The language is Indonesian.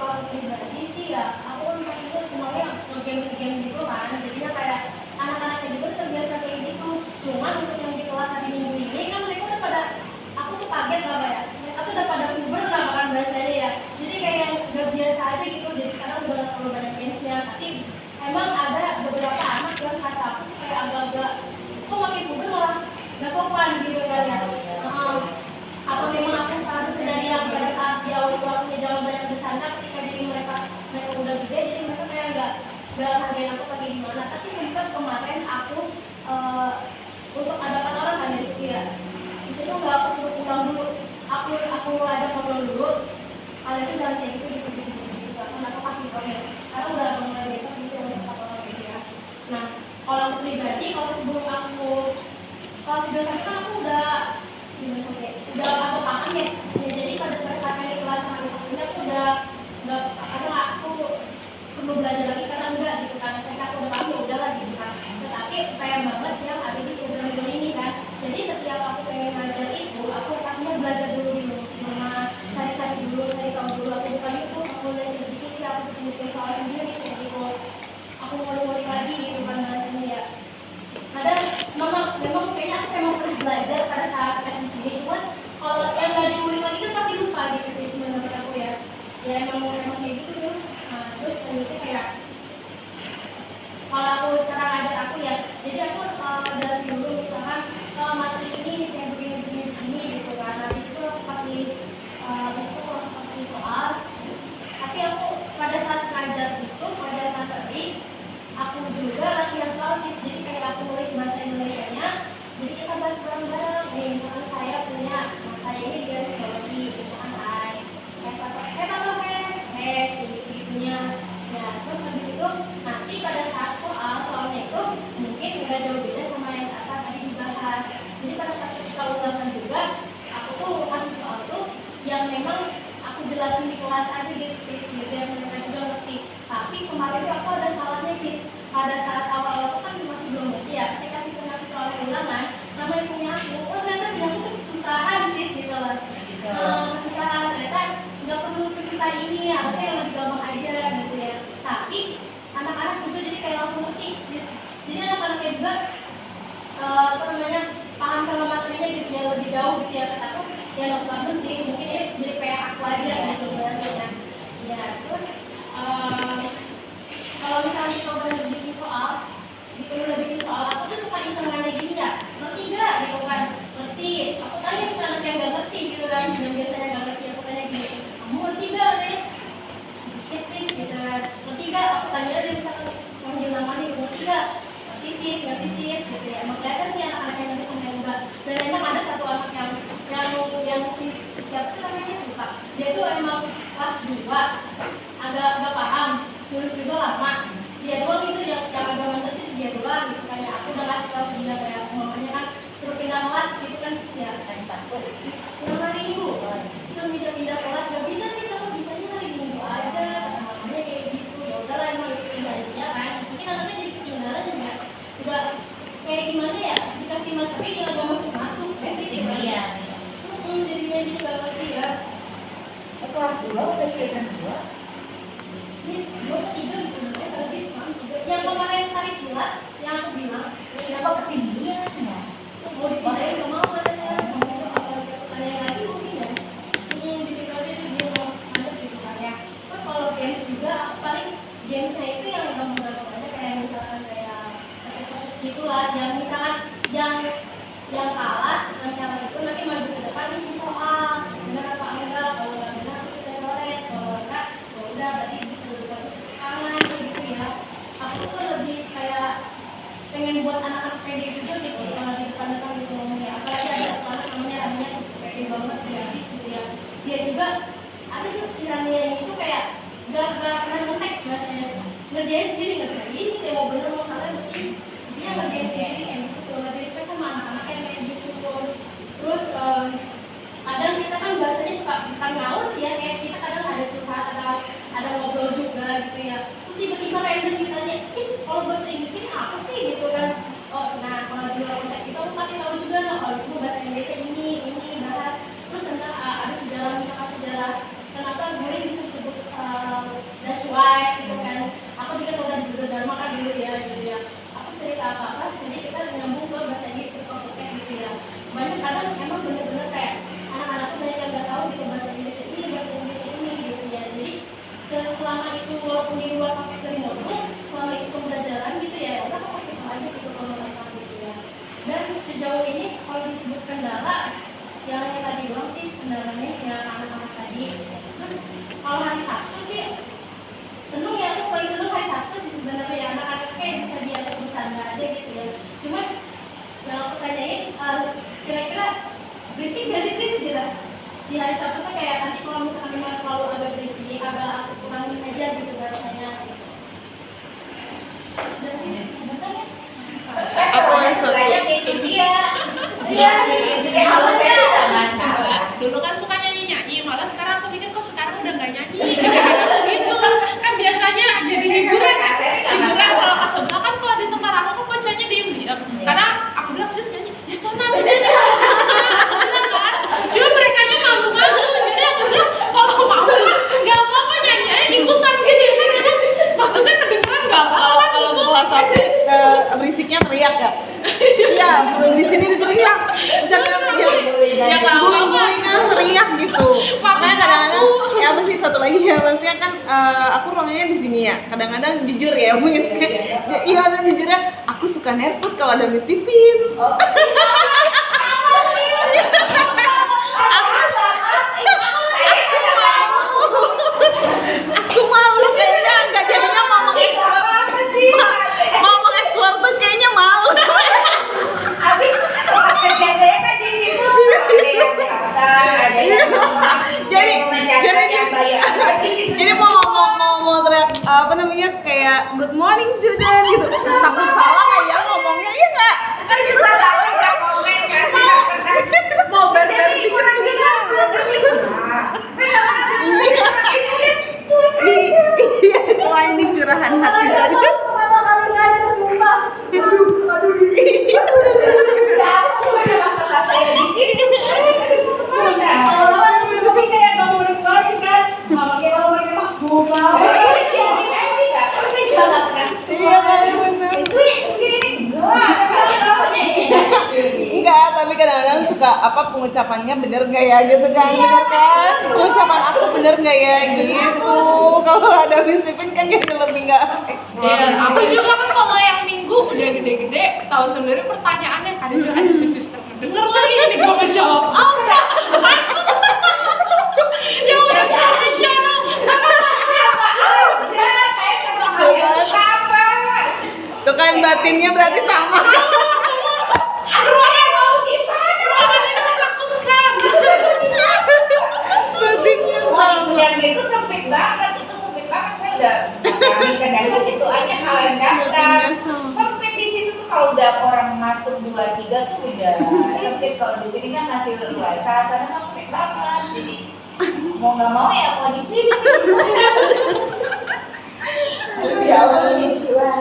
kalau pribadi sih ya, aku kan pastinya semuanya nge-game gitu kan, jadinya kayak anak-anak yang juga terbiasa kayak gitu. Cuman untuk yang di kelas hari Minggu ini kan mereka udah pada, aku tuh kaget lah ya, mereka tuh udah pada puber lah bahkan bahasanya ya. Jadi kayak yang gak biasa aja gitu, jadi sekarang udah gak terlalu banyak gamesnya. Tapi emang ada beberapa anak yang kata aku tuh kayak agak-agak, kok makin puber malah gak sopan gitu kan ya. Apa memang aku seharusnya dari yang pada saat di awal itu aku jangan banyak bercanda, ketika jadi mereka udah gede, jadi mereka kayak nggak hargain aku lagi gimana. Tapi sempat kemarin aku untuk hadapan orang kan di situ ya, di situ nggak aku suruh pulang dulu, aku ada ngobrol dulu, kalian itu jangan kayak gitu kan aku kasih tau ya. Sekarang udah mulai beda gitu ya, udah kata orang gitu ya. Nah kalau aku pribadi, kalau sebelum aku kalau sudah sakit kan aku udah aku paham ya. Jadi pada saat di kelas hari Sabtunya aku udah nggak, karena aku perlu belajar lagi karena enggak gitu kan, mereka aku udah paham ya udah lah gitu kan. Tetapi kayak banget yang ada di channel ini kan, jadi setiap aku pengen belajar itu, aku pastinya belajar dulu di rumah, cari dulu, cari tahu dulu, aku buka YouTube, aku belajar ChatGPT, aku bikin soal sendiri kayak gitu, aku ngulik lagi gitu kan bahasanya ya. Ada memang kayaknya aku memang pernah belajar pada saat tes di sini, cuman kalau yang nggak diulik lagi kan pasti lupa gitu sih menurut aku ya. Ya emang kayak gitu ya. Nah, terus selanjutnya kayak kalau aku cara ngajar aku ya, jadi aku jelasin dulu misalkan materi ini kayak begini gitu kan. Habis itu aku kasih habis itu kalau aku kasih soal, tapi aku pada saat ngajar itu pada materi aku juga latihan soal sih. Jadi kayak aku nulis bahasa Indonesianya, jadi kita bahas bareng-bareng. Nih misalkan saya punya, saya ini garis bawahi misalkan gitunya. Ya terus habis itu nanti pada saat soalnya itu mungkin nggak jauh beda sama yang tadi dibahas. Jadi pada saat kita ulangan juga, aku tuh kasih soal tuh yang memang aku jelasin di kelas aja gitu sis, biar mereka juga ngerti. Tapi kemarin tuh aku ada salahnya sis, pada saat awal-awal kan masih belum ngerti ya, ketika siswa ngasih soal ulangan sama yang punya aku, ternyata punya aku tuh kesusahan sis gitu lah. Kesusahan, ternyata nggak perlu sesusah ini, harusnya yang lebih gampang aja gitu ya. Tapi anak-anak juga jadi kayak langsung ngerti sis. Jadi anak-anaknya juga paham sama materinya gitu ya, lebih jauh gitu ya. Kata aku ya nggak bagus sih, mungkin ini jadi kayak aku aja gitu bahasanya ya. Terus kalau misalnya kita udah bikin soal, aku tuh suka iseng nanya gini ya, ngerti gak gitu kan. Ngerti, aku tanya ke anak yang gak ngerti gitu kan, yang biasanya gak ngerti, aku tanya gini, kamu ngerti gak nih? Sedikit sis gitu kan. Ngerti gak? Aku tanya aja misalkan manggil namanya, ngerti gak? Ngerti sis gitu ya. Emang kelihatan sih anak-anak yang ngerti sama yang enggak. Dan emang ada satu anak yang sis, siapa tuh namanya lupa, dia tuh emang kelas 2 agak paham, lulus juga lama, dia doang itu yang agak mantep itu dia doang gitu kan ya. Aku udah kasih tau dia kayak mamanya kan suruh pindah kelas gitu kan siap yang hari Minggu suruh pindah kelas, gak bisa sih, sama bisanya hari Minggu aja, mamanya kayak gitu. Ya udahlah emang itu pindah kan, mungkin anaknya jadi ketinggalan juga, nggak kayak gimana ya, dikasih materi yang gak masuk gitu ya. Iya. Jadinya dia gak ngerti ya. Kelas 2 udah cerita 2. Ini 2 ke 3 gitu persis kan. Yang kemarin tari silat yang aku bilang, kenapa ketinggian ya? mau dipindahin gak mau katanya. Tanya lagi mungkin ya. Di situ aja tuh dia mau mantep gitu kan ya. Terus kalau games juga, aku paling gamesnya itu yang gampang-gampang aja, kayak misalkan kayak gitulah, yang misalkan yang kalah itu nanti maju ke depan isi soal benar apa enggak, kalau nggak benar harus kita coret, kalau enggak ya udah berarti bisa dibuat tangan gitu ya. Aku tuh lebih kayak pengen buat anak-anak pede juga gitu, kalau di depan gitu ngomongnya apa kendala yang tadi doang sih kendalanya yang anak-anak tadi. Terus kalau hari Sabtu sih seneng ya, aku paling seneng hari Sabtu sih sebenarnya ya, anak-anak kayak bisa diajak bercanda aja gitu ya. Cuman yang aku tanyain kira-kira berisik gak sih sejarah di hari Sabtu tuh kayak nanti kalau misalkan memang terlalu agak berisik agak aku kurangin aja gitu bahasanya. Udah sih sebenarnya. Apa yang Sukanya misi dia. Iya, Misi dia kalau saya tidak masalah. Dulu kan suka nyanyi-nyanyi, malah sekarang aku pikir kok sekarang udah nggak nyanyi gitu. Kan biasanya jadi hiburan kalau ke sebelah kan kalau di tempat aku bacanya diem-diem. Karena aku bilang sis nyanyi, ya Sona tuh nyanyi aku bilang kan. Cuma mereka nya malu-malu, jadi aku bilang kalau mau kan nggak apa-apa nyanyi aja ikutan gitu kan. Maksudnya kedengeran nggak apa-apa kalau gitu. kelas aku berisiknya teriak ya. Iya, di sini teriak. Jangan Ya nggak apa-apa. guling-gulingan teriak gitu. Makanya kadang-kadang ya apa sih satu lagi ya, maksudnya kan aku ruangannya di sini ya. Kadang-kadang jujur ya, iya dan jujurnya aku suka nervous kalau ada Miss Pipin. Aku malu kayaknya nggak jadinya ngomong ngomong explore tuh kayaknya malu. Habis tempat kerja saya kan di situ. Ada yang daftar, ada yang Jadi jadi jadi mau teriak apa namanya kayak good morning student gitu. Takut salah kayak ngomongnya iya nggak? saya juga tahu udah komen kan Mau berber dikit juga. Wah ini curahan hati saya. pertama kali ngajak sumpah. aduh di sini ya aku banyak masalah saya di sini Awal-awal tapi kayak kamu udah keluarin kan. Mama kayak mau mereka mah bunga. saya juga nggak pernah Iya benar. Enggak, tapi kadang-kadang suka apa pengucapannya bener nggak ya gitu kan, bener kan? Pengucapan aku bener nggak ya gitu. Kalau ada Miss Pipin kan jadi lebih nggak eksplor. Ya, aku juga kan kalau yang minggu udah gede-gede tahu sendiri pertanyaannya ada juga ada si sister denger lagi nih gue menjawab apa ya udah profesional Tuh kan batinnya berarti sama. ruangan mau gimana ruangan ini menakutkan Batinnya sama. yang itu sempit banget saya udah nggak bisa dari situ aja kalau yang daftar sempit di situ tuh kalau udah orang masuk 2-3 tuh udah sempit. Kalau di sini kan masih luasa, sana kan sempit banget, jadi mau nggak mau ya mau di sini sih. Ya awalnya jual.